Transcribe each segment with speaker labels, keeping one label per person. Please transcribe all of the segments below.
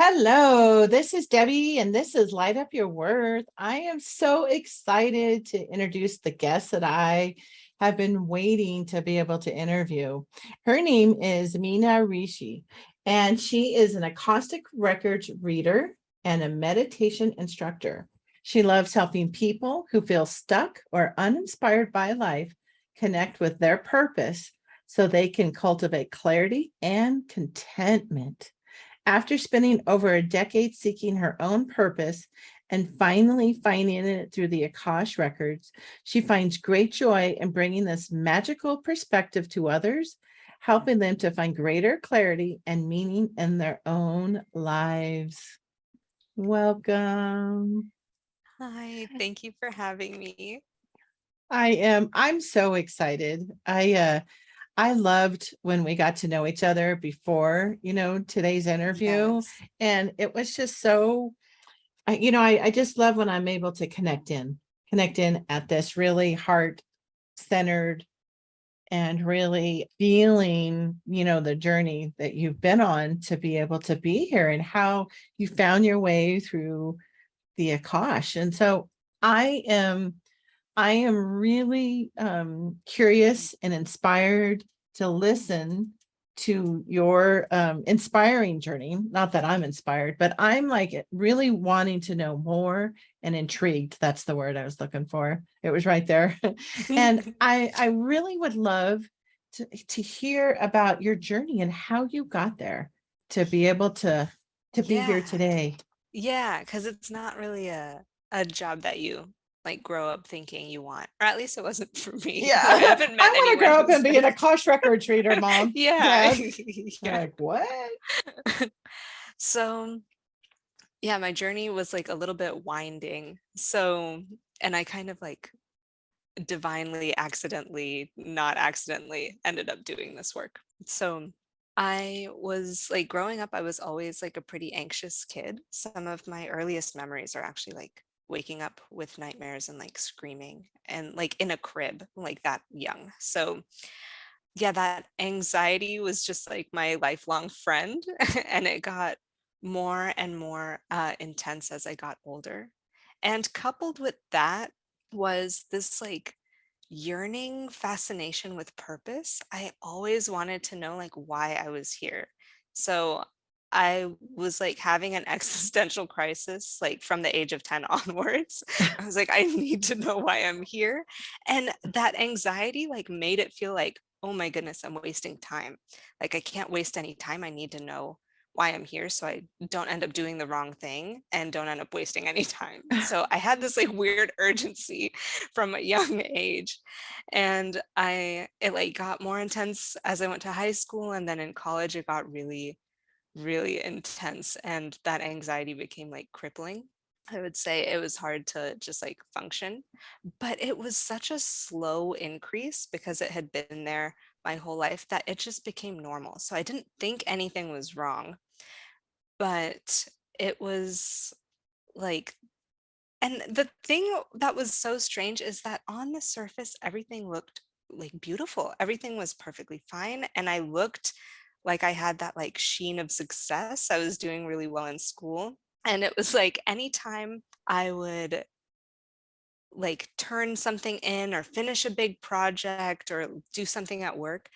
Speaker 1: Hello, this is Debbie, and this is Light Up Your Worth. I am so excited to introduce the guest that I have been waiting to be able to interview. Her name is Meena Ruchi, and she is an Akashic Records Reader and a meditation instructor. She loves helping people who feel stuck or uninspired by life connect with their purpose so they can cultivate clarity and contentment. After spending over a decade seeking her own purpose and finally finding it through the Akash records, she finds great joy in bringing this magical perspective to others, helping them to find greater clarity and meaning in their own lives. Welcome.
Speaker 2: Hi, thank you for having me.
Speaker 1: I'm so excited. I loved when we got to know each other before, today's interview.
Speaker 2: Yes.
Speaker 1: And it was just so, I just love when I'm able to connect in at this really heart centered and really feeling, the journey that you've been on to be able to be here and how you found your way through the Akash. And so I am I am really curious and inspired to listen to your inspiring journey. Not that I'm inspired, but I'm like really wanting to know more and intrigued. That's the word I was looking for. It was right there. And I really would love to hear about your journey and how you got there to be able to be here
Speaker 2: Yeah.
Speaker 1: today.
Speaker 2: Yeah, because it's not really a job that you like grow up thinking you want, or at least it wasn't for me.
Speaker 1: Yeah,
Speaker 2: Like I haven't
Speaker 1: I
Speaker 2: met
Speaker 1: want to
Speaker 2: anyone
Speaker 1: grow up
Speaker 2: who
Speaker 1: and be an
Speaker 2: said,
Speaker 1: Akash Records reader, Mom.
Speaker 2: yeah,
Speaker 1: Dad.
Speaker 2: yeah.
Speaker 1: Like, what?
Speaker 2: So, yeah, my journey was like a little bit winding. So, and I kind of like divinely, accidentally, not accidentally ended up doing this work. So I was like growing up, I was always like a pretty anxious kid. Some of my earliest memories are actually like waking up with nightmares and like screaming and like in a crib, like that young. So yeah, that anxiety was just like my lifelong friend. And it got more and more intense as I got older. And coupled with that was this like yearning fascination with purpose. I always wanted to know like why I was here. So I was like having an existential crisis like from the age of 10 onwards. I was like, I need to know why I'm here. And that anxiety like made it feel like, oh my goodness, I'm wasting time. Like I can't waste any time. I need to know why I'm here so I don't end up doing the wrong thing and don't end up wasting any time. So I had this like weird urgency from a young age. And it like got more intense as I went to high school, and then in college it got really, really intense, and that anxiety became like crippling. I would say it was hard to just like function, but it was such a slow increase because it had been there my whole life that it just became normal. So I didn't think anything was wrong, but it was like, and the thing that was so strange is that on the surface, everything looked like beautiful. Everything was perfectly fine. And I looked like I had that like sheen of success. I was doing really well in school. And it was like anytime I would like turn something in or finish a big project or do something at work,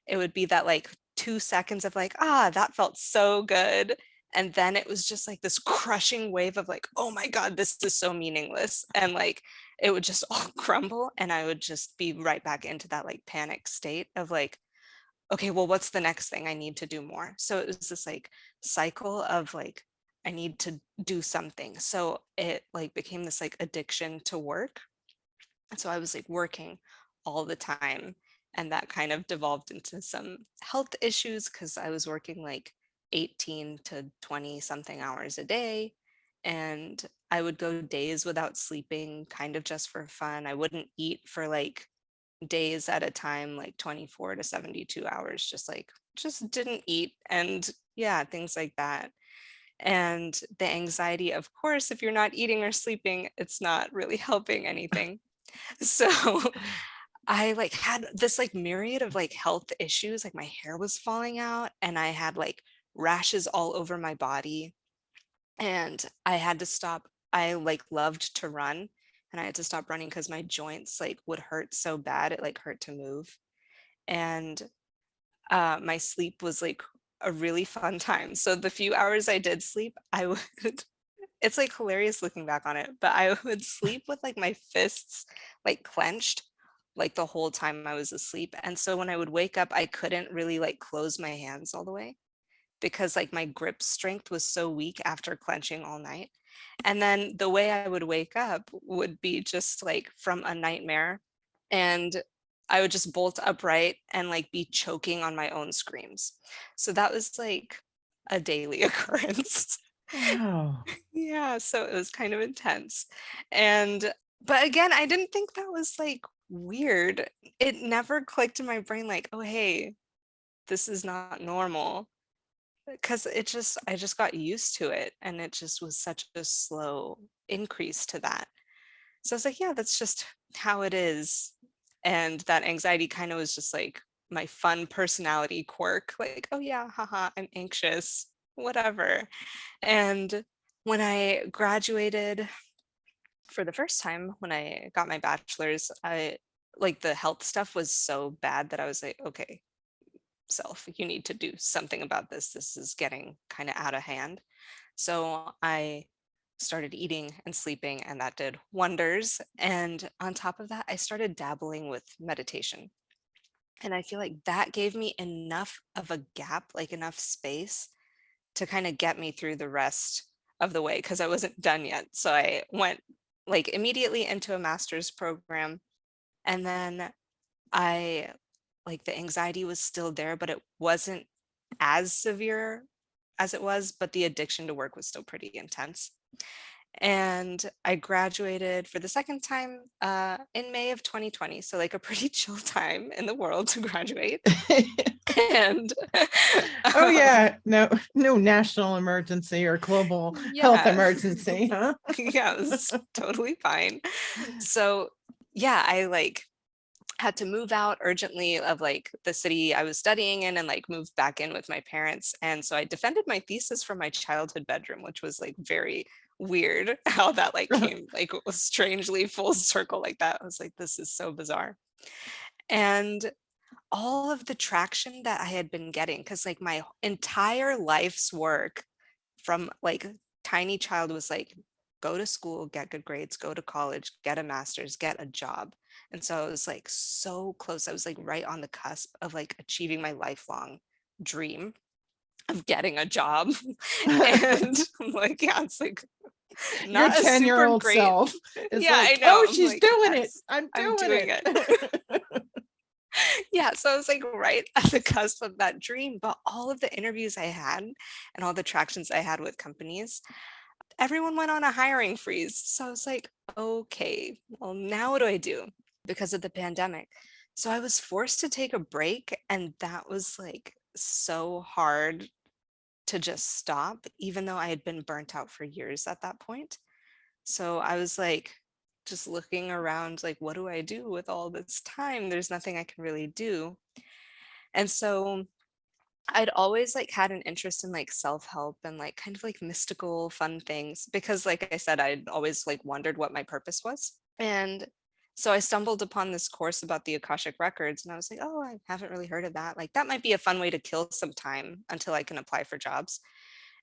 Speaker 2: it would be that like 2 seconds of like, ah, that felt so good. And then it was just like this crushing wave of like, oh my God, this is so meaningless. And like it would just all crumble. And I would just be right back into that like panic state of like, okay, well, what's the next thing I need to do more? So it was this like cycle of like, I need to do something. So it like became this like addiction to work. And so I was like working all the time. And that kind of devolved into some health issues because I was working like 18 to 20 something hours a day. And I would go days without sleeping, kind of just for fun. I wouldn't eat for like days at a time, like 24 to 72 hours, just didn't eat. And yeah, things like that. And the anxiety, of course, if you're not eating or sleeping, it's not really helping anything. So I like had this like myriad of like health issues. Like my hair was falling out and I had like rashes all over my body. And I had to stop. I like loved to run, and I had to stop running because my joints like would hurt so bad. It like hurt to move. And my sleep was like a really fun time. So the few hours I did sleep, I would it's like hilarious looking back on it, but I would sleep with like my fists like clenched like the whole time I was asleep. And so when I would wake up, I couldn't really like close my hands all the way because like my grip strength was so weak after clenching all night. And then the way I would wake up would be just like from a nightmare. And I would just bolt upright and like be choking on my own screams. So that was like a daily occurrence.
Speaker 1: Wow.
Speaker 2: Yeah, so it was kind of intense. And but again, I didn't think that was like weird. It never clicked in my brain like, oh hey, this is not normal. Because I just got used to it, and it just was such a slow increase to that. So I was like, yeah, that's just how it is. And that anxiety kind of was just like my fun personality quirk, like, oh yeah, haha, I'm anxious, whatever. And when I graduated for the first time, when I got my bachelor's, I like the health stuff was so bad that I was like, okay, self, you need to do something about this. This is getting kind of out of hand. So I started eating and sleeping, and that did wonders. And on top of that, I started dabbling with meditation. And I feel like that gave me enough of a gap, like enough space to kind of get me through the rest of the way because I wasn't done yet. So I went like immediately into a master's program. And then I like the anxiety was still there, but it wasn't as severe as it was, but the addiction to work was still pretty intense. And I graduated for the second time in May of 2020. So like a pretty chill time in the world to graduate. And
Speaker 1: Oh
Speaker 2: um,
Speaker 1: yeah, no national emergency or global health
Speaker 2: yeah,
Speaker 1: emergency, huh?
Speaker 2: yeah, it was totally fine. So yeah, I like had to move out urgently of like the city I was studying in and like move back in with my parents. And so I defended my thesis from my childhood bedroom, which was like very weird how that like came like was strangely full circle like that. I was like, this is so bizarre. And all of the traction that I had been getting, because like my entire life's work from like tiny child was like, go to school, get good grades, go to college, get a master's, get a job. And so I was like so close. I was like right on the cusp of like achieving my lifelong dream of getting a job. And I'm like, yeah, it's like
Speaker 1: Your
Speaker 2: not a super
Speaker 1: 10-year-old
Speaker 2: great.
Speaker 1: self is
Speaker 2: Yeah, I
Speaker 1: like,
Speaker 2: know.
Speaker 1: oh,
Speaker 2: I'm
Speaker 1: she's
Speaker 2: like,
Speaker 1: doing it.
Speaker 2: yes,
Speaker 1: I'm
Speaker 2: I'm
Speaker 1: doing
Speaker 2: doing it.
Speaker 1: it.
Speaker 2: Yeah, so I was like right at the cusp of that dream, but all of the interviews I had and all the tractions I had with companies, everyone went on a hiring freeze. So I was like, okay, well, now what do I do because of the pandemic? So I was forced to take a break, and that was like so hard to just stop, even though I had been burnt out for years at that point. So I was like, just looking around, like, what do I do with all this time? There's nothing I can really do. And so I'd always like had an interest in like self-help and like kind of like mystical fun things because like I said, I'd always like wondered what my purpose was. And so I stumbled upon this course about the Akashic Records, and I was like, oh, I haven't really heard of that. Like that might be a fun way to kill some time until I can apply for jobs.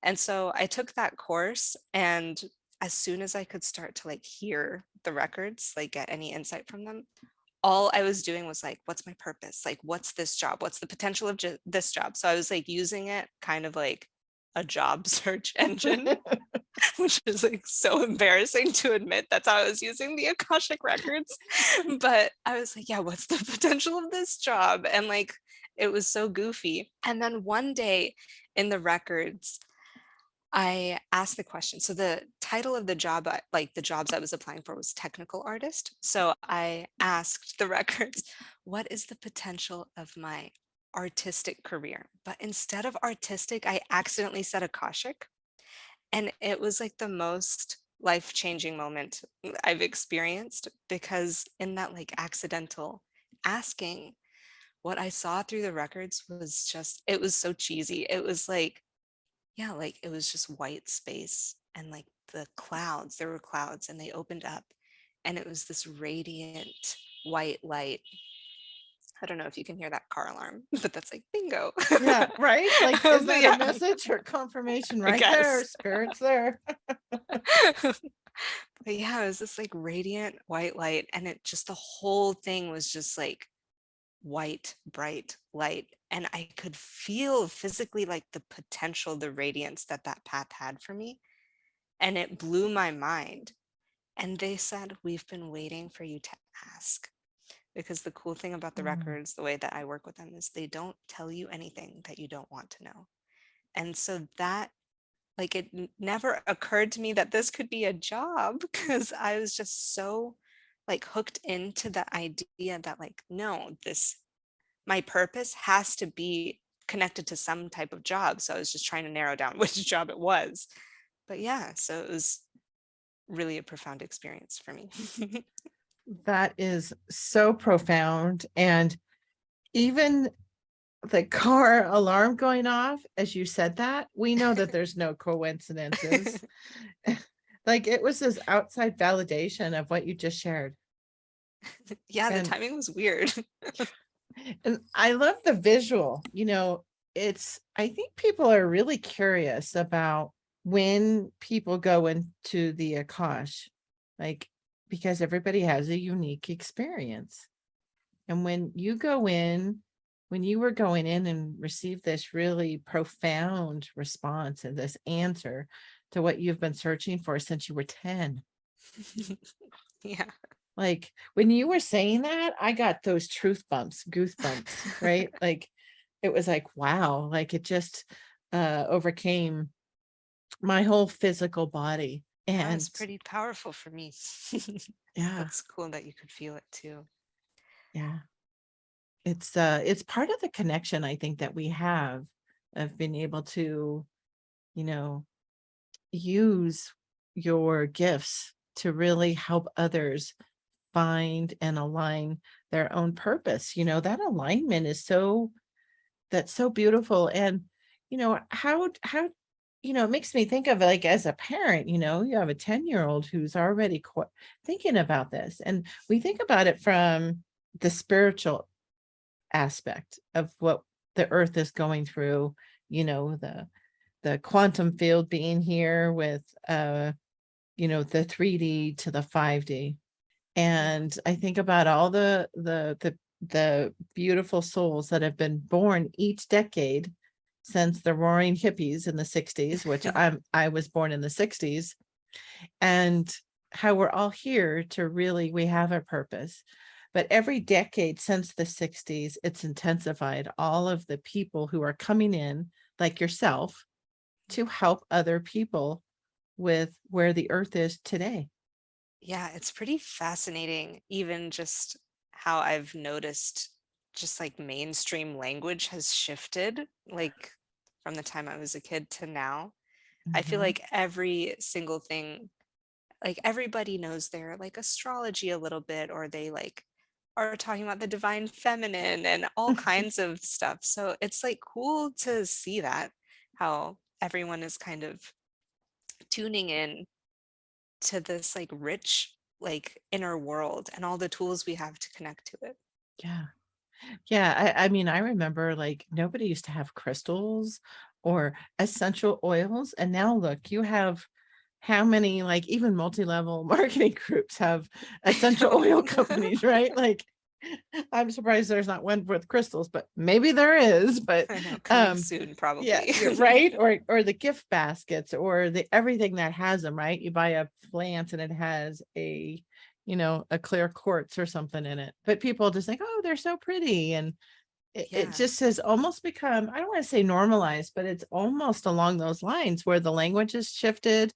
Speaker 2: And so I took that course, and as soon as I could start to like hear the records, like get any insight from them, all I was doing was like, what's my purpose? Like, what's this job? What's the potential of this job? So I was like using it kind of like a job search engine, which is like so embarrassing to admit that's how I was using the Akashic records. But I was like, yeah, what's the potential of this job? And like, it was so goofy. And then one day in the records, I asked the question. So the title of the job, like the jobs I was applying for, was technical artist. So I asked the records, what is the potential of my artistic career? But instead of artistic, I accidentally said Akashic. And it was like the most life-changing moment I've experienced because in that like accidental asking, what I saw through the records was just, it was so cheesy. It was like, yeah, like it was just white space, and like the clouds, there were clouds and they opened up, and it was this radiant white light. I don't know if you can hear that car alarm, but that's like bingo.
Speaker 1: Yeah, right? Like, is that a
Speaker 2: Yeah,
Speaker 1: message or confirmation
Speaker 2: I
Speaker 1: right there?
Speaker 2: guess.
Speaker 1: Spirit's there.
Speaker 2: But yeah, it was this like radiant white light, and it just, the whole thing was just like white, bright light. And I could feel physically like the potential, the radiance that that path had for me. And it blew my mind. And they said, "We've been waiting for you to ask." Because the cool thing about the
Speaker 1: Mm.
Speaker 2: records, the way that I work with them, is they don't tell you anything that you don't want to know. And so that, like, it never occurred to me that this could be a job, because I was just so like hooked into the idea that, like, no, this, my purpose has to be connected to some type of job. So I was just trying to narrow down which job it was. But yeah, so it was really a profound experience for me.
Speaker 1: That is so profound. And even the car alarm going off, as you said that, we know that there's no coincidences. Like, it was this outside validation of what you just shared.
Speaker 2: Yeah, the
Speaker 1: And
Speaker 2: timing was weird.
Speaker 1: I love the visual. I think people are really curious about when people go into the Akash, like, because everybody has a unique experience. And when you go in, when you were going in and received this really profound response and this answer to what you've been searching for since you were 10,
Speaker 2: Yeah.
Speaker 1: like when you were saying that, I got those truth bumps, goosebumps, right? Like it was like, wow, like it just overcame my whole physical body.
Speaker 2: Yeah,
Speaker 1: And
Speaker 2: it's pretty powerful for me.
Speaker 1: yeah,
Speaker 2: That's cool that you could feel it too.
Speaker 1: yeah. It's part of the connection I think that we have of being able to, you know, use your gifts to really help others find and align their own purpose. That alignment is that's so beautiful. And how it makes me think of, like, as a parent, you have a 10-year-old who's already thinking about this, and we think about it from the spiritual aspect of what the earth is going through, the quantum field being here with the 3D to the 5D.
Speaker 2: Yeah.
Speaker 1: And I think about all the beautiful souls that have been born each decade since the roaring hippies in the 60s, which I was born in the 60s, and how we're all here to really, we have a purpose. But every decade since the 60s, it's intensified all of the people who are coming in, like yourself, to help other people with where the earth is today.
Speaker 2: Yeah, it's pretty fascinating, even just how I've noticed just like mainstream language has shifted, like from the time I was a kid to now. I feel
Speaker 1: Mhm.
Speaker 2: like every single thing, like everybody knows their like astrology a little bit, or they like are talking about the divine feminine and all kinds of stuff. So it's like cool to see that, how everyone is kind of tuning in to this like rich like inner world and all the tools we have to connect to it.
Speaker 1: Yeah. Yeah, I mean, I remember, like, nobody used to have crystals or essential oils, and now look, you have how many, like, even multi-level marketing groups have
Speaker 2: I
Speaker 1: essential
Speaker 2: know.
Speaker 1: oil companies, right? Like, I'm surprised there's not one with crystals, but maybe there is, but,
Speaker 2: I know, coming
Speaker 1: um,
Speaker 2: soon
Speaker 1: yeah,
Speaker 2: probably.
Speaker 1: you're right, or the gift baskets or the everything that has them, right? You buy a plant and it has a clear quartz or something in it, but people just think, "Oh, they're so pretty," and it
Speaker 2: Yeah.
Speaker 1: just has almost become, I don't want to say normalized, but it's almost along those lines where the language has shifted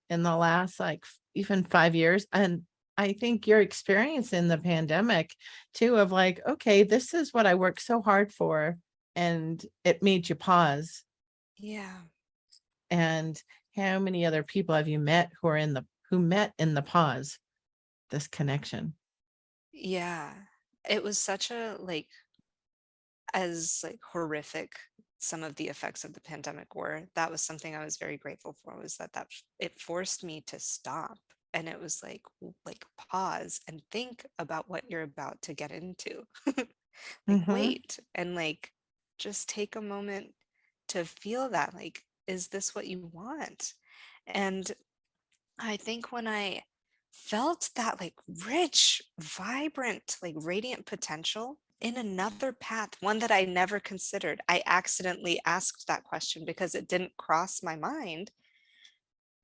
Speaker 1: in the last, like, even 5 years. And I think you're experiencing the pandemic too, of like, okay, this is what I worked so hard for, and it made you pause.
Speaker 2: Yeah.
Speaker 1: And how many other people have you met who met in the pause, this connection?
Speaker 2: Yeah. It was such a like, as like horrific some of the effects of the pandemic were, that was something I was very grateful for, was that it forced me to stop. And it was like pause and think about what you're about to get into. Like
Speaker 1: Mm-hmm.
Speaker 2: wait and like just take a moment to feel that, like, is this what you want? And I think when I felt that like rich, vibrant, like radiant potential in another path, one that I never considered, I accidentally asked that question because it didn't cross my mind.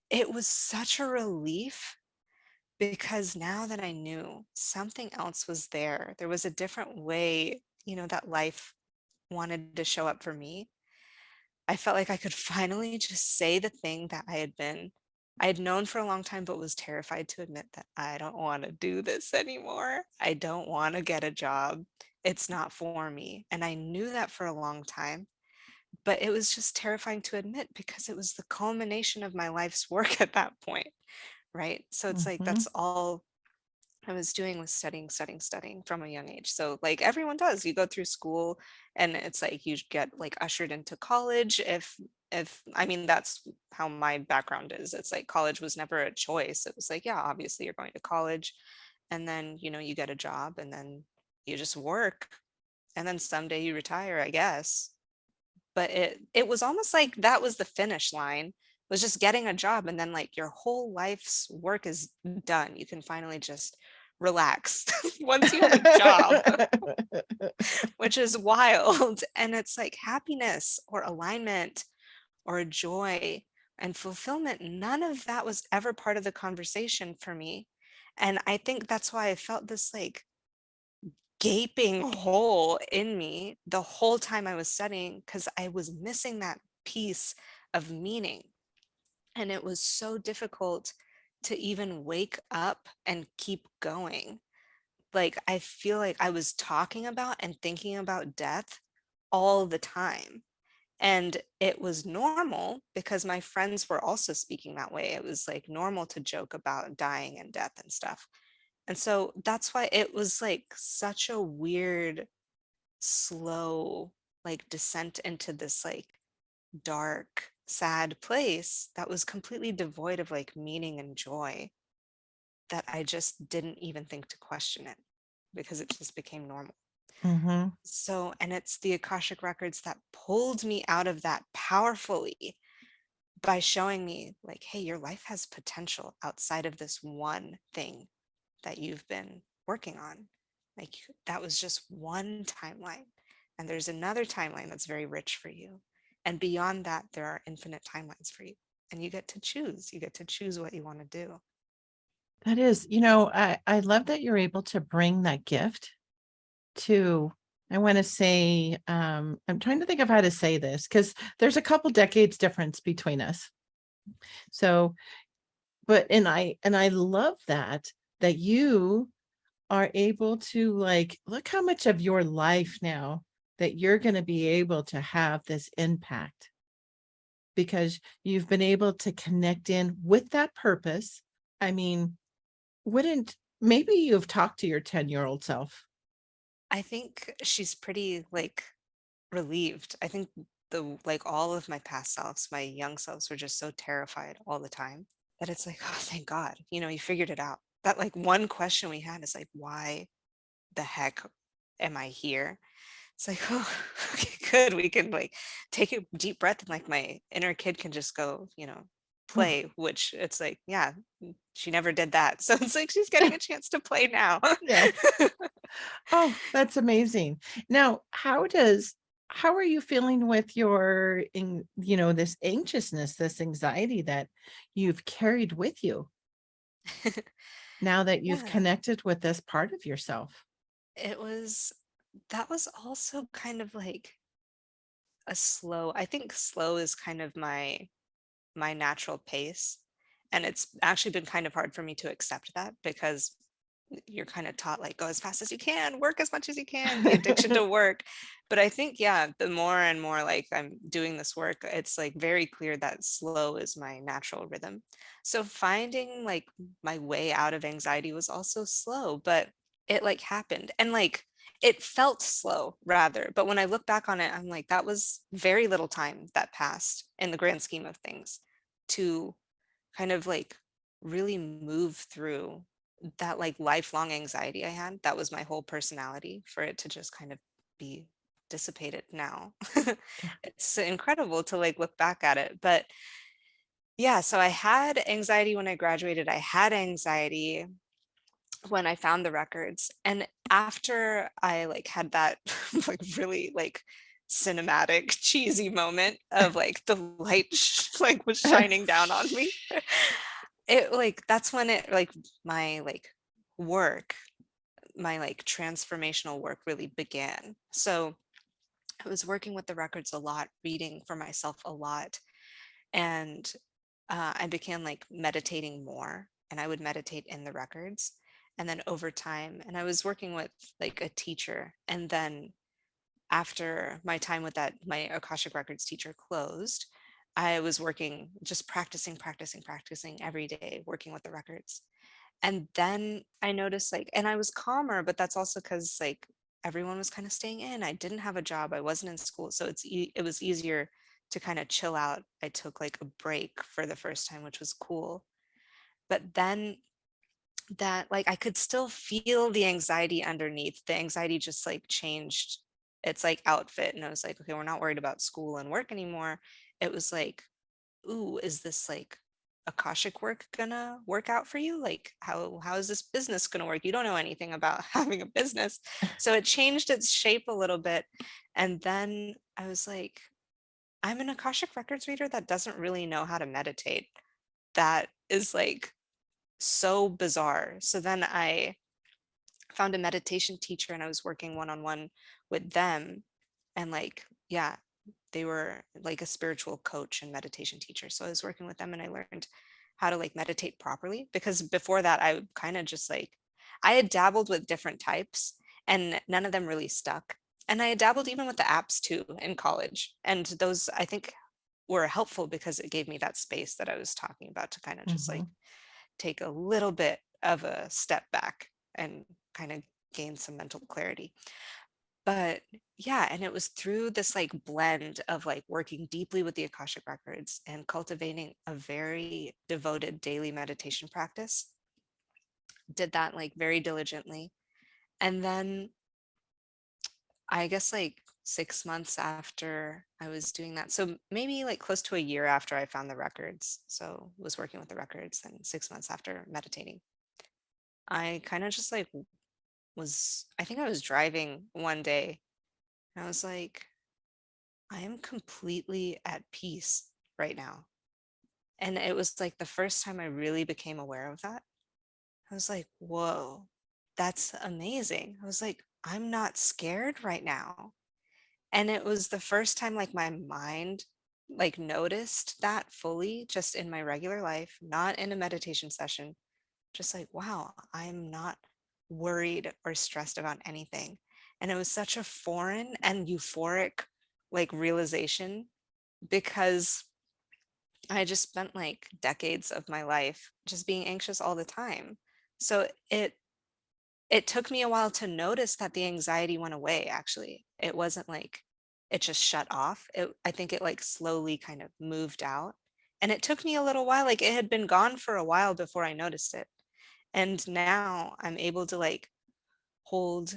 Speaker 2: It was such a relief because now that I knew something else was there, there was a different way, that life wanted to show up for me. I felt like I could finally just say the thing that I had known for a long time, but was terrified to admit that I don't want to do this anymore. I don't want to get a job. It's not for me. And I knew that for a long time, but it was just terrifying to admit because it was the culmination of my life's work at that point. Right. So it's like
Speaker 1: Mm-hmm.
Speaker 2: that's all I was doing was studying, studying, studying from a young age. So like everyone does, you go through school and it's like you get like ushered into college. If I mean that's how my background is. It's like college was never a choice. It was like, yeah, obviously you're going to college and then you get a job and then you just work and then someday you retire, I guess. But it was almost like that was the finish line, was just getting a job and then like your whole life's work is done. You can finally just relax once you have a job, which is wild. And it's like happiness or alignment or joy and fulfillment. None of that was ever part of the conversation for me. And I think that's why I felt this like gaping hole in me the whole time I was studying because I was missing that piece of meaning. And it was so difficult to even wake up and keep going. Like, I feel like I was talking about and thinking about death all the time. And it was normal because my friends were also speaking that way. It was like normal to joke about dying and death and stuff. And so that's why it was like such a weird, slow, like descent into this like dark, sad place that was completely devoid of like meaning and joy that I just didn't even think to question it because it just became normal.
Speaker 1: Mm-hmm.
Speaker 2: So, and it's the Akashic Records that pulled me out of that powerfully by showing me, like, hey, your life has potential outside of this one thing that you've been working on. Like, that was just one timeline. And there's another timeline that's very rich for you. And beyond that, there are infinite timelines for you. And you get to choose. You get to choose what you want to do.
Speaker 1: That is, I love that you're able to bring that gift to, I want to say, I'm trying to think of how to say this because there's a couple decades difference between us. So, but and I love that you are able to like look how much of your life now that you're going to be able to have this impact because you've been able to connect in with that purpose. I mean, wouldn't maybe you've talked to your 10-year-old self?
Speaker 2: I think she's pretty like relieved. I think like all of my past selves, my young selves were just so terrified all the time that it's like, oh, thank God, you figured it out. That like one question we had is like, why the heck am I here? It's like, oh, okay, good. We can like take a deep breath and like my inner kid can just go, play, which it's like, yeah, she never did that. So it's like she's getting a chance to play now.
Speaker 1: Yeah. Oh, that's amazing. Now, how are you feeling with this anxiousness, this anxiety that you've carried with you now that you've
Speaker 2: Yeah,
Speaker 1: connected with this part of yourself?
Speaker 2: it was, that was also kind of like I think slow is kind of my natural pace. And it's actually been kind of hard for me to accept that because you're kind of taught like go as fast as you can, work as much as you can, the addiction to work. But I think, yeah, the more and more like I'm doing this work, it's like very clear that slow is my natural rhythm. So finding like my way out of anxiety was also slow, but it like happened. And like It felt slow rather, but when I look back on it, I'm like, that was very little time that passed in the grand scheme of things to kind of like really move through that like lifelong anxiety I had. That was my whole personality, for it to just kind of be dissipated now.
Speaker 1: Yeah.
Speaker 2: It's incredible to like look back at it. But yeah, so I had anxiety when I graduated. I had anxiety when I found the records. And after I like had that like really like cinematic cheesy moment of like the light like was shining down on me, it like that's when it like my like work, my like transformational work really began. So I was working with the records a lot, reading for myself a lot, and I began like meditating more, and I would meditate in the records. And then over time, and I was working with like a teacher, and then after my time with that, my Akashic Records teacher closed, I was working, just practicing every day, working with the records. And then I noticed like, and I was calmer, but that's also because like everyone was kind of staying in. I didn't have a job. I wasn't in school. So it was easier to kind of chill out. I took like a break for the first time, which was cool. But then that like I could still feel the anxiety underneath. The anxiety just like changed its like outfit. And I was like, okay, we're not worried about school and work anymore. It was like, ooh, is this like Akashic work gonna work out for you? Like how is this business gonna work? You don't know anything about having a business. So it changed its shape a little bit. And then I was like, I'm an Akashic Records reader that doesn't really know how to meditate. That is like so bizarre. So then I found a meditation teacher, and I was working one-on-one with them. And like, yeah, they were like a spiritual coach and meditation teacher. So I was working with them, and I learned how to like meditate properly, because before that I kind of just like, I had dabbled with different types and none of them really stuck. And I had dabbled even with the apps too in college. And those I think were helpful because it gave me that space that I was talking about to kind of just like
Speaker 1: Mhm.
Speaker 2: take a little bit of a step back and kind of gain some mental clarity. But yeah, and it was through this like blend of like working deeply with the Akashic Records and cultivating a very devoted daily meditation practice. Did that like very diligently. And then I guess like 6 months after I was doing that, so maybe like close to a year after I found the records, so was working with the records, and 6 months after meditating, I kind of just like I think I was driving one day, and I was like, I am completely at peace right now. And it was like the first time I really became aware of that. I was like, whoa, that's amazing. I was like, I'm not scared right now. And it was the first time like my mind like noticed that fully just in my regular life, not in a meditation session, just like, wow, I'm not worried or stressed about anything. And it was such a foreign and euphoric like realization, because I just spent like decades of my life just being anxious all the time. So it took me a while to notice that the anxiety went away. Actually, it wasn't like it just shut off. I think it like slowly kind of moved out. And it took me a little while, like it had been gone for a while before I noticed it. And now I'm able to like hold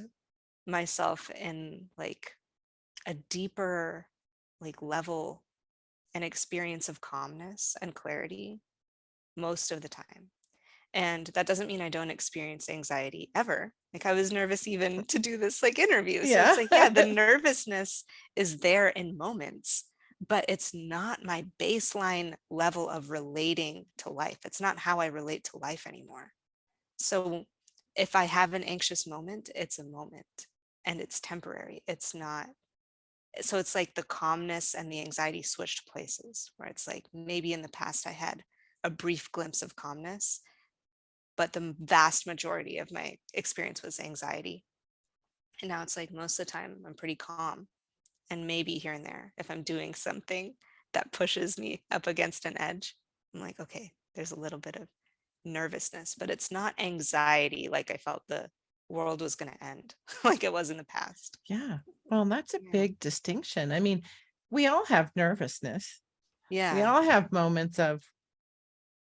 Speaker 2: myself in like a deeper like level and experience of calmness and clarity most of the time. And that doesn't mean I don't experience anxiety ever. Like I was nervous even to do this like interview. So it's
Speaker 1: Yeah.
Speaker 2: like, yeah, the nervousness is there in moments, but it's not my baseline level of relating to life. It's not how I relate to life anymore. So if I have an anxious moment, it's a moment and it's temporary. It's not. So it's like the calmness and the anxiety switched places, where it's like maybe in the past I had a brief glimpse of calmness, but the vast majority of my experience was anxiety. And now it's like most of the time I'm pretty calm. And maybe here and there, if I'm doing something that pushes me up against an edge, I'm like, okay, there's a little bit of nervousness, but it's not anxiety like I felt the world was going to end like it was in the past.
Speaker 1: Yeah. Well, and that's a
Speaker 2: Yeah.
Speaker 1: big distinction. I mean, we all have nervousness. We
Speaker 2: Yeah.
Speaker 1: all have moments of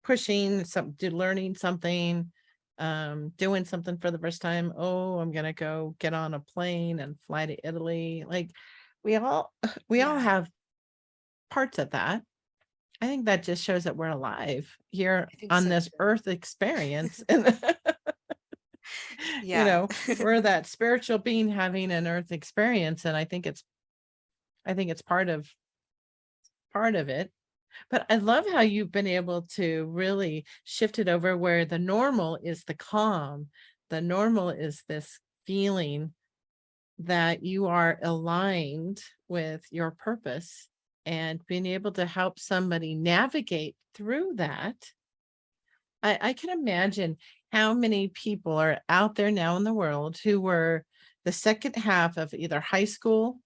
Speaker 1: pushing learning something, doing something for the first time. Oh, I'm gonna go get on a plane and fly to Italy. Like we all we all
Speaker 2: Yeah.
Speaker 1: have parts of that. I think that just shows that we're alive here
Speaker 2: I think
Speaker 1: on
Speaker 2: so
Speaker 1: this
Speaker 2: too.
Speaker 1: earth experience. And
Speaker 2: Yeah.
Speaker 1: we're that spiritual being having an earth experience. And I think it's part of it. But I love how you've been able to really shift it over where the normal is the calm. The normal is this feeling that you are aligned with your purpose and being able to help somebody navigate through that. I can imagine how many people are out there now in the world who were the second half of either high school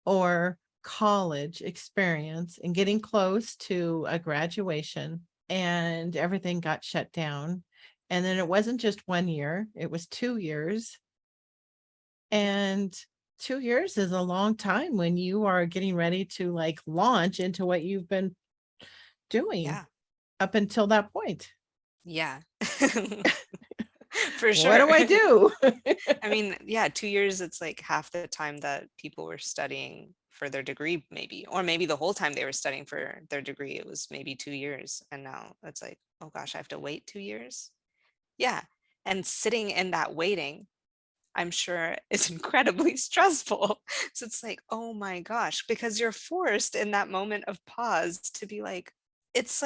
Speaker 1: or college experience and getting close to a graduation, and everything got shut down. And then it wasn't just 1 year, it was 2 years.
Speaker 2: Yeah.
Speaker 1: And 2 years is a long time when you are getting ready to like launch into what you've been doing
Speaker 2: Yeah.
Speaker 1: up until that point.
Speaker 2: Yeah. For
Speaker 1: What
Speaker 2: sure.
Speaker 1: do I do?
Speaker 2: I mean, yeah, 2 years, it's like half the time that people were studying for their degree, maybe, or maybe the whole time they were studying for their degree, it was maybe 2 years. And now it's like, oh gosh, I have to wait 2 years. Yeah. And sitting in that waiting, I'm sure is incredibly stressful. So it's like, oh my gosh, because you're forced in that moment of pause to be like, it's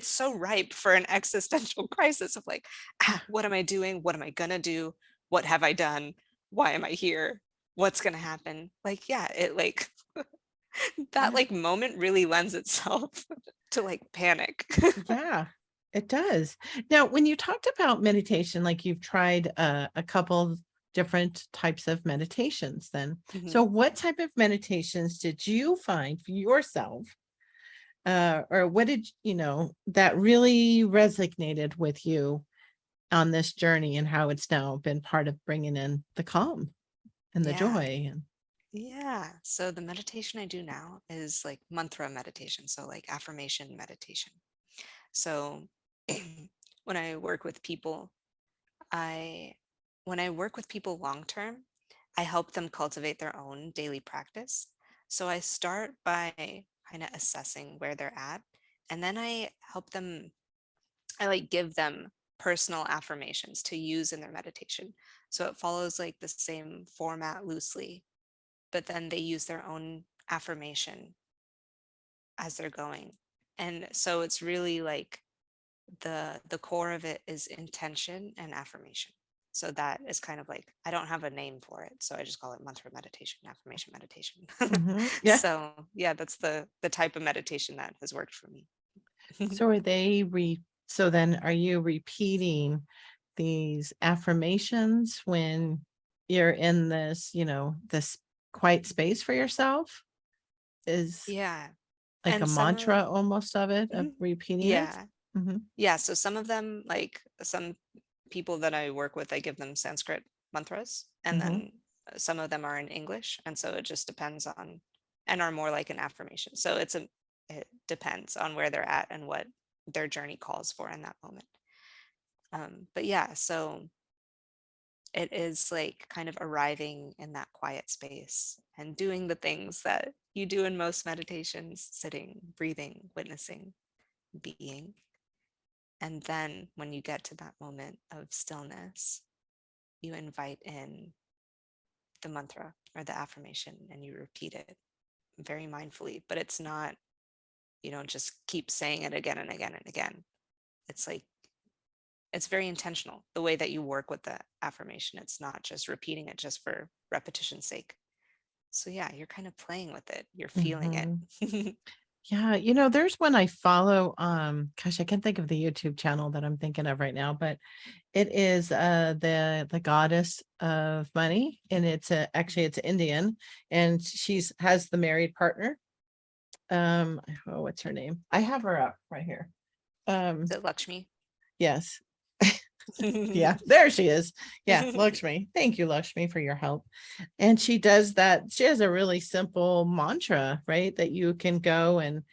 Speaker 2: so ripe for an existential crisis of like, what am I doing? What am I gonna do? What have I done? Why am I here? What's gonna happen? Like, yeah, it like that
Speaker 1: Yeah.
Speaker 2: like moment really lends itself to like panic.
Speaker 1: Yeah, it does. Now, when you talked about meditation, like you've tried a couple different types of meditations, then. So,
Speaker 2: Mhm.
Speaker 1: what type of meditations did you find for yourself? Or what did that really resonated with you on this journey and how it's now been part of bringing in the calm and the
Speaker 2: Yeah.
Speaker 1: joy? And
Speaker 2: Yeah. So the meditation I do now is like mantra meditation. So like affirmation meditation. So when I work with people, I when I work with people long term, I help them cultivate their own daily practice. So I start by kind of assessing where they're at, and then I like give them personal affirmations to use in their meditation. So it follows like the same format loosely, but then they use their own affirmation as they're going. And so it's really like the core of it is intention and affirmation. So that is kind of like, I don't have a name for it, so I just call it mantra meditation, affirmation meditation.
Speaker 1: yeah.
Speaker 2: So yeah, that's the type of meditation that has worked for me.
Speaker 1: So are they so then are you repeating these affirmations when you're in this, this quiet space for yourself? Is
Speaker 2: Yeah.
Speaker 1: like a
Speaker 2: And some of
Speaker 1: mantra almost of it, of
Speaker 2: mhm,
Speaker 1: repeating it?
Speaker 2: yeah.
Speaker 1: Mhm,
Speaker 2: Yeah, so some of them, like some people that I work with, I give them Sanskrit mantras, and
Speaker 1: mhm,
Speaker 2: then some of them are in English, and so it just depends on, and are more like an affirmation. So it depends on where they're at and what their journey calls for in that moment. But yeah, so it is like kind of arriving in that quiet space and doing the things that you do in most meditations: sitting, breathing, witnessing, being. And then when you get to that moment of stillness, you invite in the mantra or the affirmation and you repeat it very mindfully. But it's not, just keep saying it again and again and again. It's like, it's very intentional the way that you work with the affirmation. It's not just repeating it just for repetition's sake. So yeah, you're kind of playing with it, you're feeling
Speaker 1: mhm.
Speaker 2: it.
Speaker 1: Yeah, there's one I follow, gosh, I can't think of the YouTube channel that I'm thinking of right now, but it is, the goddess of money, and actually it's Indian, and has the married partner. What's her name? I have her up right here.
Speaker 2: Is
Speaker 1: Um,
Speaker 2: it Lakshmi?
Speaker 1: yes. Yeah, there she is. Yeah, Lakshmi. Thank you, Lakshmi, for your help. And she does that. She has a really simple mantra, right? That you can go, and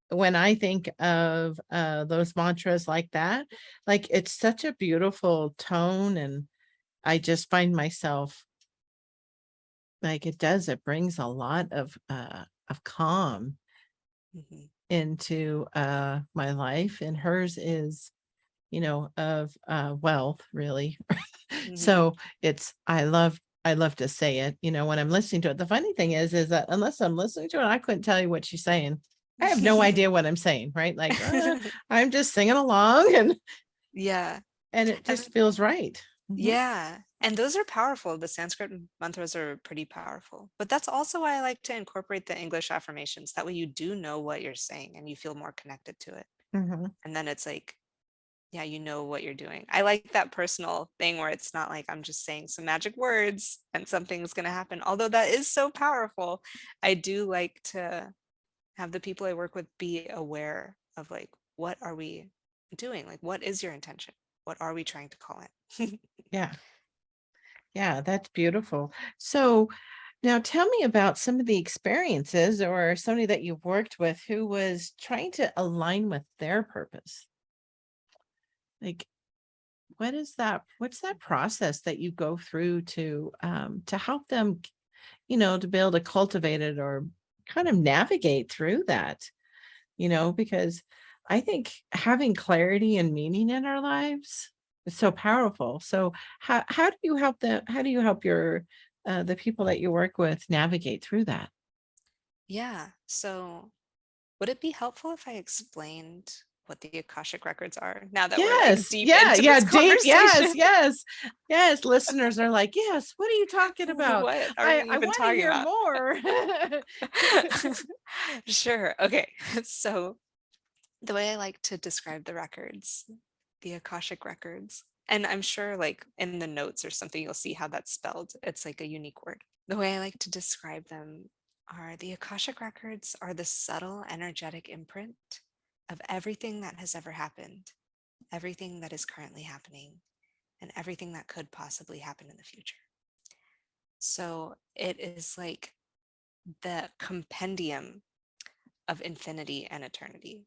Speaker 1: when I think of those mantras like that, like it's such a beautiful tone, and I just find myself like it brings a lot of calm
Speaker 2: Mhm,
Speaker 1: into my life, and hers is, of wealth, really.
Speaker 2: mhm.
Speaker 1: So I love to say it, when I'm listening to it. The funny thing is that unless I'm listening to it, I couldn't tell you what she's saying. I have no idea what I'm saying, right? Like, I'm just singing along,
Speaker 2: Yeah.
Speaker 1: and it
Speaker 2: And
Speaker 1: just feels right. Mhm.
Speaker 2: yeah. And those are powerful. The Sanskrit mantras are pretty powerful. But that's also why I like to incorporate the English affirmations. That way you do know what you're saying and you feel more connected to it.
Speaker 1: Mhm.
Speaker 2: And then it's like, yeah, you know what you're doing. I like that personal thing where it's not like I'm just saying some magic words and something's going to happen. Although that is so powerful, I do like to have the people I work with be aware of like, what are we doing? Like, what is your intention? What are we trying to call it?
Speaker 1: Yeah. Yeah, that's beautiful. So now tell me about some of the experiences or somebody that you've worked with who was trying to align with their purpose. Like, what's that process that you go through to help them, to be able to cultivate it or kind of navigate through that, because I think having clarity and meaning in our lives is so powerful. So how do you help them? How do you help your the people that you work with navigate through that?
Speaker 2: Yeah. So would it be helpful if I explained what the Akashic Records are now that we're like
Speaker 1: Yes.
Speaker 2: deep
Speaker 1: Yeah.
Speaker 2: into
Speaker 1: Yeah.
Speaker 2: this
Speaker 1: Deep. Yes.
Speaker 2: conversation?
Speaker 1: Yes. Yes. Listeners are like, yes. What are you talking about?
Speaker 2: What are we
Speaker 1: I
Speaker 2: even
Speaker 1: want to
Speaker 2: talking
Speaker 1: hear
Speaker 2: about?
Speaker 1: more.
Speaker 2: Sure. Okay. So the way I like to describe the records, the Akashic Records, and I'm sure like in the notes or something, you'll see how that's spelled. It's like a unique word. The way I like to describe them are the Akashic Records are the subtle energetic imprint of everything that has ever happened, everything that is currently happening, and everything that could possibly happen in the future. So it is like the compendium of infinity and eternity.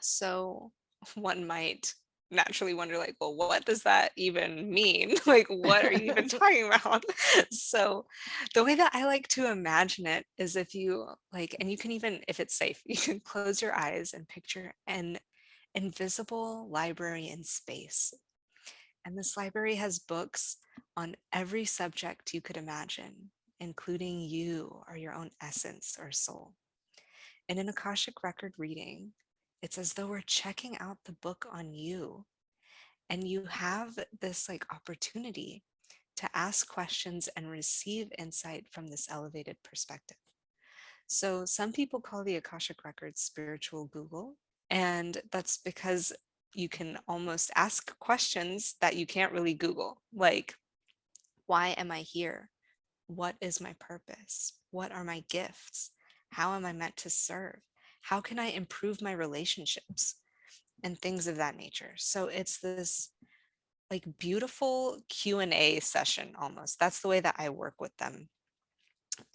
Speaker 2: So one might naturally wonder, like, well, what does that even mean? Like, what are you even talking about? So the way that I like to imagine it is if you like, and you can even, if it's safe, you can close your eyes and picture an invisible library in space. And this library has books on every subject you could imagine, including you or your own essence or soul. In an Akashic record reading, it's as though we're checking out the book on you. And you have this like opportunity to ask questions and receive insight from this elevated perspective. So some people call the Akashic Records spiritual Google. And that's because you can almost ask questions that you can't really Google, like, why am I here? What is my purpose? What are my gifts? How am I meant to serve? How can I improve my relationships? And things of that nature. So it's this like beautiful Q&A session almost. That's the way that I work with them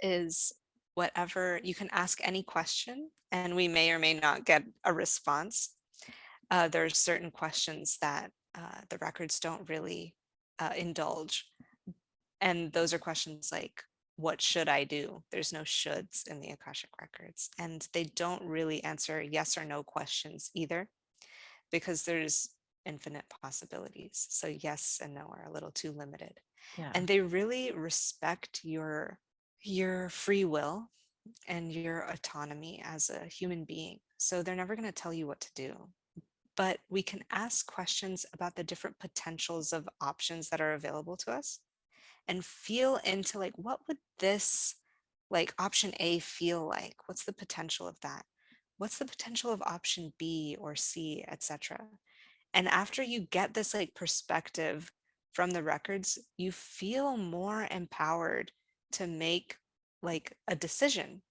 Speaker 2: is whatever you can ask any question and we may or may not get a response. There's certain questions that the records don't really indulge. And those are questions like, what should I do? There's no shoulds in the Akashic records. And they don't really answer yes or no questions either, because there's infinite possibilities. So yes and no are a little too limited.
Speaker 1: Yeah.
Speaker 2: And they really respect your free will and your autonomy as a human being. So they're never going to tell you what to do. But we can ask questions about the different potentials of options that are available to us and feel into like, what would this like option A feel like? What's the potential of that? What's the potential of option B or C, etc.? And after you get this like perspective from the records, you feel more empowered to make like a decision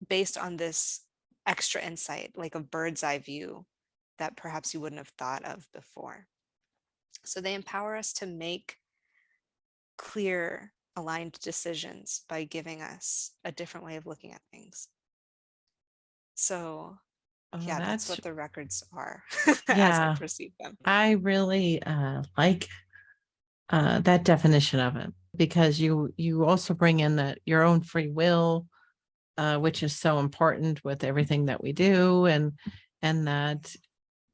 Speaker 2: based on this extra insight, like a bird's eye view that perhaps you wouldn't have thought of before. So they empower us to make clear, aligned decisions by giving us a different way of looking at things. So
Speaker 1: Oh,
Speaker 2: yeah, that's
Speaker 1: that's
Speaker 2: what the records are as I
Speaker 1: yeah.
Speaker 2: perceive them.
Speaker 1: I really like that definition of it, because you also bring in that your own free will, which is so important with everything that we do, and that,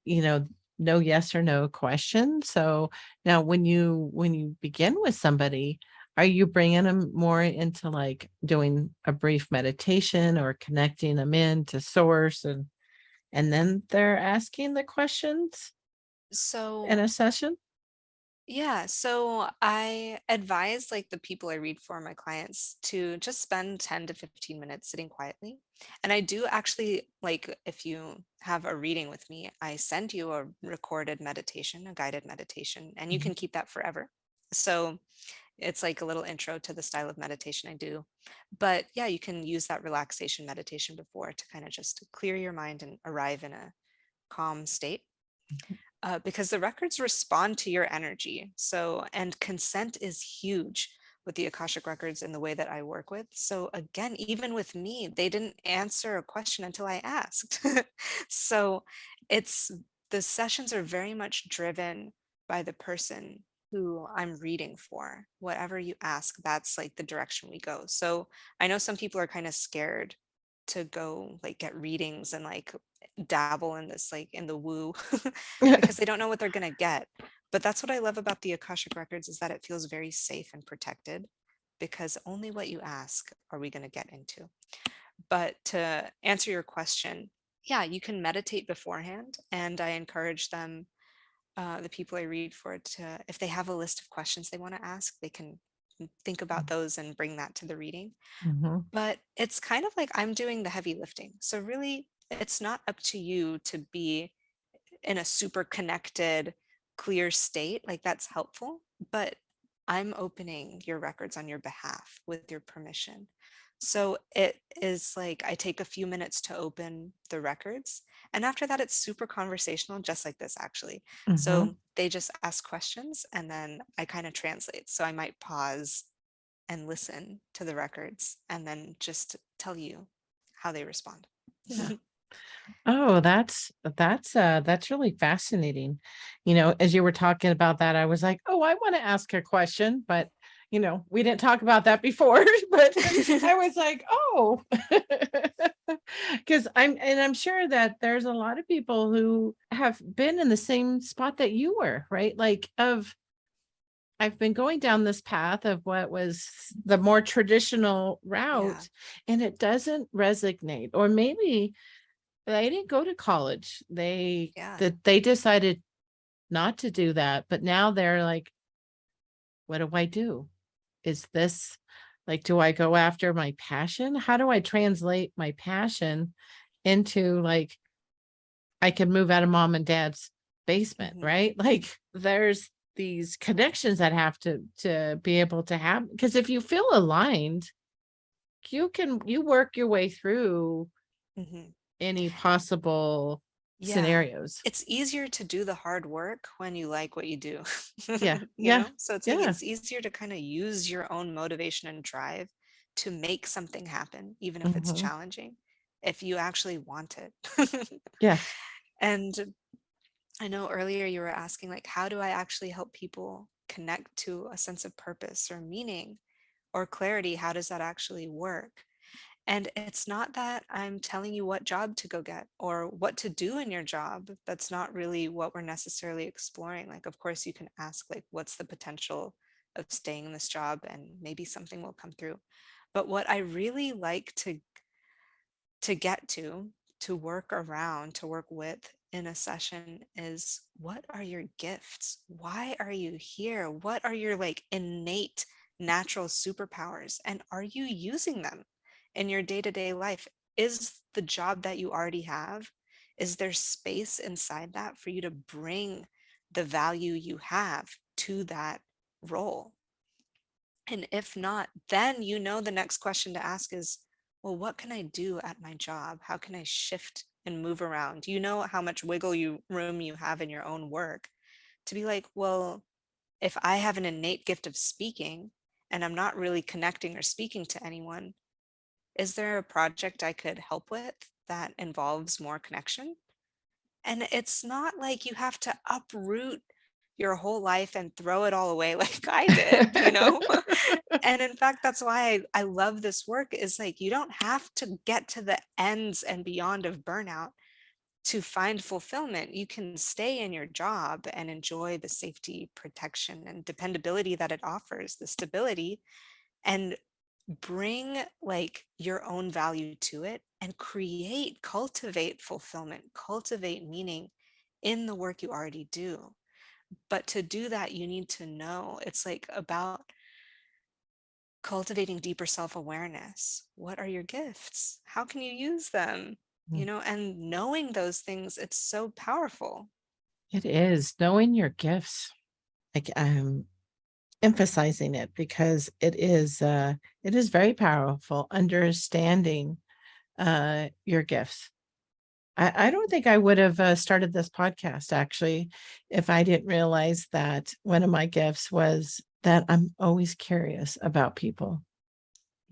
Speaker 1: you know, no yes or no question. So now when you begin with somebody, are you bringing them more into like doing a brief meditation or connecting them in to source, and then they're asking the questions in
Speaker 2: So
Speaker 1: a session?
Speaker 2: yeah, so I advise like the people I read for, my clients, to just spend 10 to 15 minutes sitting quietly. And I do actually, like, if you have a reading with me, I send you a recorded meditation, a guided meditation, and you
Speaker 1: Mhm.
Speaker 2: can keep that forever. So it's like a little intro to the style of meditation I do. But yeah, you can use that relaxation meditation before to kind of just clear your mind and arrive in a calm state, because the records respond to your energy. So, and consent is huge with the Akashic records in the way that I work with. So, again, even with me, they didn't answer a question until I asked. So, it's the sessions are very much driven by the person who I'm reading for. Whatever you ask, that's like the direction we go. So, I know some people are kind of scared to go like get readings and like dabble in this like in the woo because they don't know what they're going to get. But that's what I love about the Akashic records, is that it feels very safe and protected, because only what you ask are we going to get into. But to answer your question, yeah, you can meditate beforehand, and I encourage them, the people I read for, to, if they have a list of questions they want to ask, they can think about those and bring that to the reading.
Speaker 1: Mhm.
Speaker 2: But it's kind of like I'm doing the heavy lifting. So really, it's not up to you to be in a super connected, clear state. Like that's helpful, but I'm opening your records on your behalf with your permission. So it is like I take a few minutes to open the records. And after that, it's super conversational, just like this, actually.
Speaker 1: Mhm.
Speaker 2: So they just ask questions and then I kind of translate. So I might pause and listen to the records and then just tell you how they respond.
Speaker 1: Yeah. Oh, that's really fascinating. As you were talking about that, I was like, "Oh, I want to ask a question," but we didn't talk about that before, but I was like, "Oh." Cuz I'm sure that there's a lot of people who have been in the same spot that you were, right? Like of I've been going down this path of what was the more traditional
Speaker 2: Yeah.
Speaker 1: route, and it doesn't resonate. Or maybe they didn't go to college.
Speaker 2: Yeah.
Speaker 1: They decided not to do that, but now they're like, "What do I do? Is this like, do I go after my passion? How do I translate my passion into like I can move out of mom and dad's basement,"
Speaker 2: Hmm.
Speaker 1: right? Like there's these connections that have to be able to have, because if you feel aligned, you work your way through
Speaker 2: Hmm.
Speaker 1: any possible
Speaker 2: Yeah.
Speaker 1: scenarios.
Speaker 2: It's easier to do the hard work when you like what you do,
Speaker 1: Yeah.
Speaker 2: you
Speaker 1: Yeah.
Speaker 2: know? So it's like
Speaker 1: Yeah.
Speaker 2: it's easier to kind of use your own motivation and drive to make something happen, even if it's
Speaker 1: Mhm.
Speaker 2: challenging, if you actually want it.
Speaker 1: Yeah.
Speaker 2: And I know earlier you were asking, like, how do I actually help people connect to a sense of purpose or meaning or clarity? How does that actually work? And it's not that I'm telling you what job to go get or what to do in your job. That's not really what we're necessarily exploring. Like, of course, you can ask, like, what's the potential of staying in this job? And maybe something will come through. But what I really like to get to work around, to work with in a session is, what are your gifts? Why are you here? What are your like innate natural superpowers? And are you using them in your day-to-day life? Is the job that you already have, is there space inside that for you to bring the value you have to that role? And if not, then the next question to ask is, well, what can I do at my job? How can I shift and move around? You know how much wiggle room you have in your own work. to be like, well, if I have an innate gift of speaking and I'm not really connecting or speaking to anyone, is there a project I could help with that involves more connection? And it's not like you have to uproot your whole life and throw it all away like I did, you know? And in fact, that's why I love this work is like you don't have to get to the ends and beyond of burnout to find fulfillment. You can stay in your job and enjoy the safety, protection, and dependability that it offers, the stability, and bring like your own value to it and cultivate fulfillment, cultivate meaning in the work you already do. But to do that, you need to know it's like about cultivating deeper self-awareness. What are your gifts? How can you use them? You know, and knowing those things, it's so powerful.
Speaker 1: It is knowing your gifts. Like I'm emphasizing it because it is very powerful understanding your gifts. I don't think I would have started this podcast actually if I didn't realize that one of my gifts was that I'm always curious about people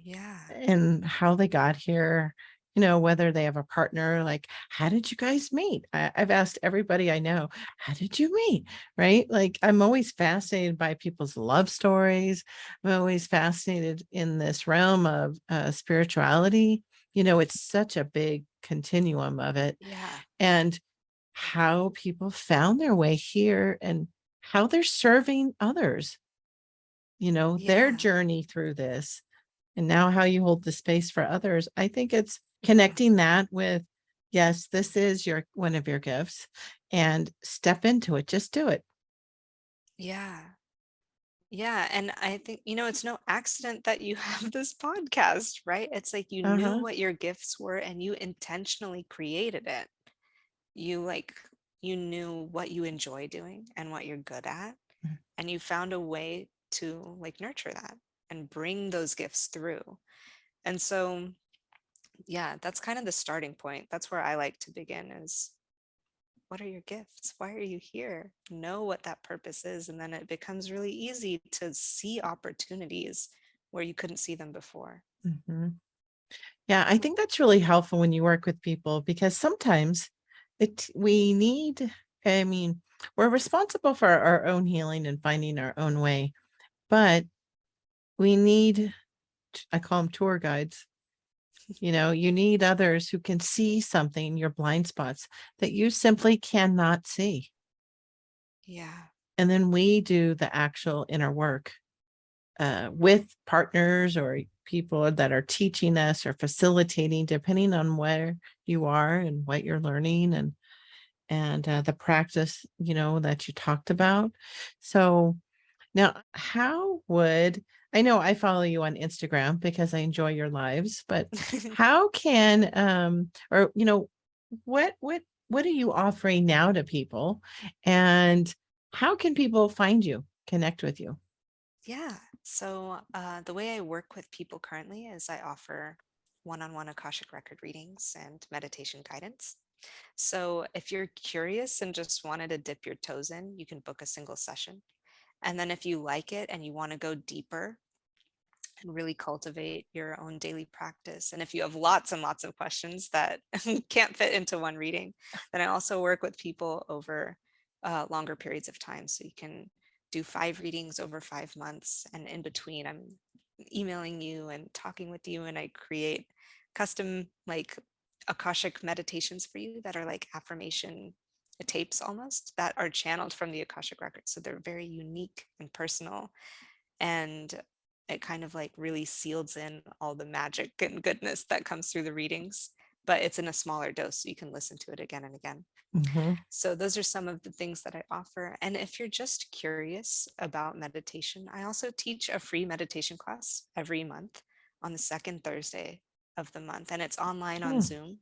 Speaker 2: Yeah.
Speaker 1: and how they got here, you know, whether they have a partner, like, how did you guys meet? I've asked everybody I know, how did you meet? Right? Like, I'm always fascinated by people's love stories. I'm always fascinated in this realm of spirituality. You know, it's such a big continuum of it.
Speaker 2: Yeah.
Speaker 1: And how people found their way here and how they're serving others, you know, their
Speaker 2: Yeah.
Speaker 1: journey through this and now how you hold the space for others. I think it's connecting that with, yes, this is your one of your gifts and step into it. Just do it.
Speaker 2: Yeah. Yeah. And I think, you know, it's no accident that you have this podcast, right? It's like you knew
Speaker 1: Uh-huh.
Speaker 2: what your gifts were and you intentionally created it. You like, you knew what you enjoy doing and what you're good at. And you found a way to like nurture that and bring those gifts through. And so, yeah, that's kind of the starting point. That's where I like to begin is what are your gifts? Why are you here? Know what that purpose is. And then it becomes really easy to see opportunities where you couldn't see them before.
Speaker 1: Mhm. Yeah, I think that's really helpful when you work with people because sometimes we need, I mean, we're responsible for our own healing and finding our own way, but we need, I call them tour guides. You know, you need others who can see something, your blind spots that you simply cannot see.
Speaker 2: Yeah.
Speaker 1: And then we do the actual inner work with partners or people that are teaching us or facilitating, depending on where you are and what you're learning and the practice, you know, that you talked about. So now, how would I know I follow you on Instagram because I enjoy your lives, but how can or you know, what are you offering now to people and how can people find you, connect with you?
Speaker 2: Yeah. So the way I work with people currently is I offer one-on-one Akashic record readings and meditation guidance. So if you're curious and just wanted to dip your toes in, you can book a single session. And then if you like it and you want to go deeper and really cultivate your own daily practice, and if you have lots and lots of questions that can't fit into one reading, then I also work with people over longer periods of time. So you can do 5 readings over 5 months. And in between, I'm emailing you and talking with you, and I create custom like Akashic meditations for you that are like affirmation tapes almost that are channeled from the Akashic records. So they're very unique and personal. And it kind of like really seals in all the magic and goodness that comes through the readings, but it's in a smaller dose. So you can listen to it again and again.
Speaker 1: Mhm.
Speaker 2: So those are some of the things that I offer. And if you're just curious about meditation, I also teach a free meditation class every month on the second Thursday of the month. And it's online on
Speaker 1: Mm.
Speaker 2: Zoom.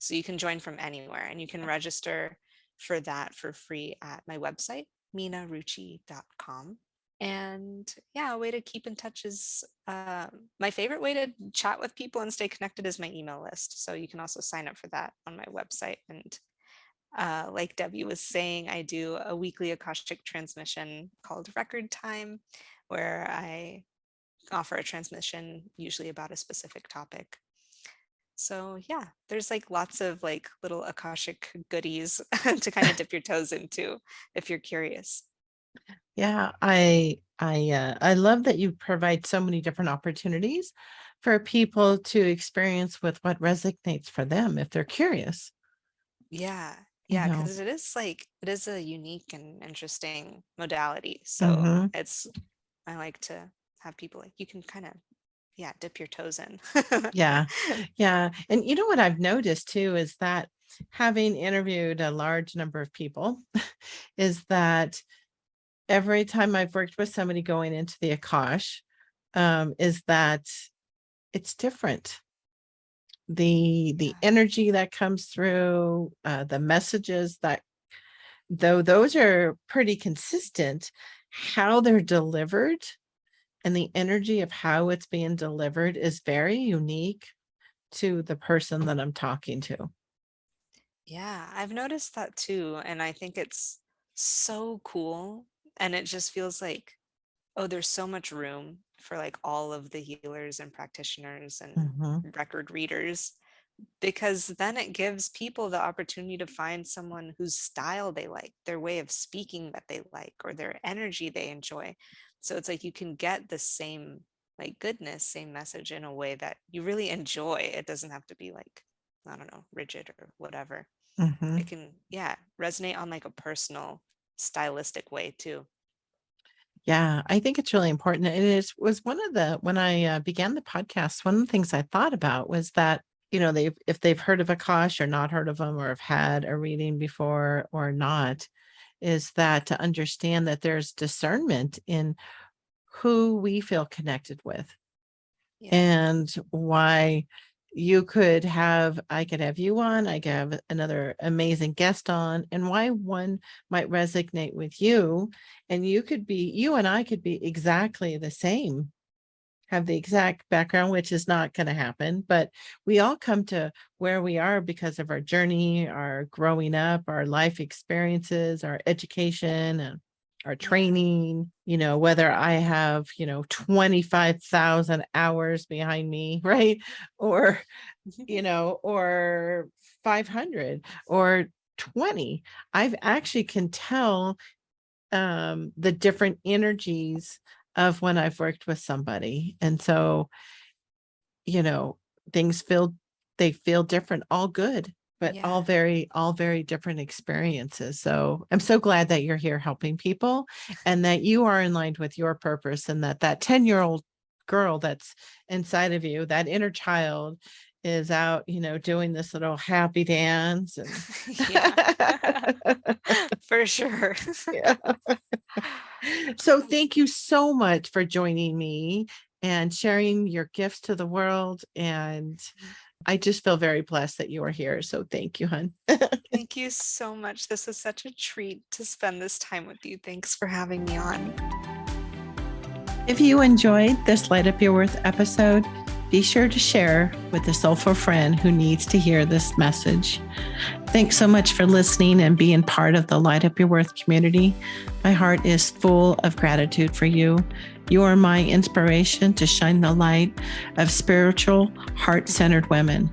Speaker 2: So you can join from anywhere and you can register for that for free at my website, meenaruchi.com. And yeah, a way to keep in touch is my favorite way to chat with people and stay connected is my email list. So you can also sign up for that on my website. And Like Debbie was saying, I do a weekly Akashic transmission called Record Time, where I offer a transmission usually about a specific topic. So yeah, there's like lots of like little Akashic goodies to kind of dip your toes into if you're curious.
Speaker 1: Yeah, I love that you provide so many different opportunities for people to experience with what resonates for them if they're curious.
Speaker 2: Yeah,
Speaker 1: You
Speaker 2: yeah,
Speaker 1: know.
Speaker 2: because it is a unique and interesting modality. So
Speaker 1: Hmm.
Speaker 2: I like to have people like you can kind of, yeah, dip your toes in.
Speaker 1: Yeah, yeah. And you know what I've noticed too is that having interviewed a large number of people, is that every time I've worked with somebody going into the Akash, is that it's different. The
Speaker 2: Yeah,
Speaker 1: energy that comes through, the messages that, though those are pretty consistent, how they're delivered and the energy of how it's being delivered is very unique to the person that I'm talking to.
Speaker 2: yeah, I've noticed that too, and I think it's so cool. And it just feels like, oh, there's so much room for like all of the healers and practitioners and
Speaker 1: Mhm.
Speaker 2: record readers, because then it gives people the opportunity to find someone whose style they like, their way of speaking that they like, or their energy they enjoy. So it's like you can get the same like goodness, same message in a way that you really enjoy. It doesn't have to be like, I don't know, rigid or whatever. It
Speaker 1: Mhm.
Speaker 2: can, yeah, resonate on like a personal, stylistic way too.
Speaker 1: Yeah, I think it's really important. And it was one of the, when I began the podcast, one of the things I thought about was that, they've, if they've heard of Akash or not heard of them, or have had a reading before or not, is that to understand that there's discernment in who we feel connected with.
Speaker 2: Yeah.
Speaker 1: And why I could have you on, I could have another amazing guest on, and why one might resonate with you, and you and I could be exactly the same, have the exact background, which is not going to happen, but we all come to where we are because of our journey, our growing up, our life experiences, our education, and our
Speaker 2: Yeah.
Speaker 1: training, whether I have, 25,000 hours behind me, right? Or, or 500 or 20. I've actually can tell the different energies of when I've worked with somebody. And so, you know, things feel they feel different, all good, but
Speaker 2: Yeah.
Speaker 1: all very different experiences. So I'm so glad that you're here helping people and that you are in line with your purpose, and that 10-year-old girl that's inside of you, that inner child, is out, doing this little happy dance and
Speaker 2: Yeah. For sure.
Speaker 1: yeah. So thank you so much for joining me and sharing your gifts to the world. And I just feel very blessed that you are here. So thank you, hon.
Speaker 2: Thank you so much. This was such a treat to spend this time with you. Thanks for having me on.
Speaker 1: If you enjoyed this Light Up Your Worth episode, be sure to share with a soulful friend who needs to hear this message. Thanks so much for listening and being part of the Light Up Your Worth community. My heart is full of gratitude for you. You are my inspiration to shine the light of spiritual, heart-centered women.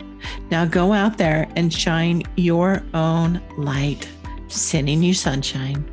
Speaker 1: Now go out there and shine your own light. Sending you sunshine.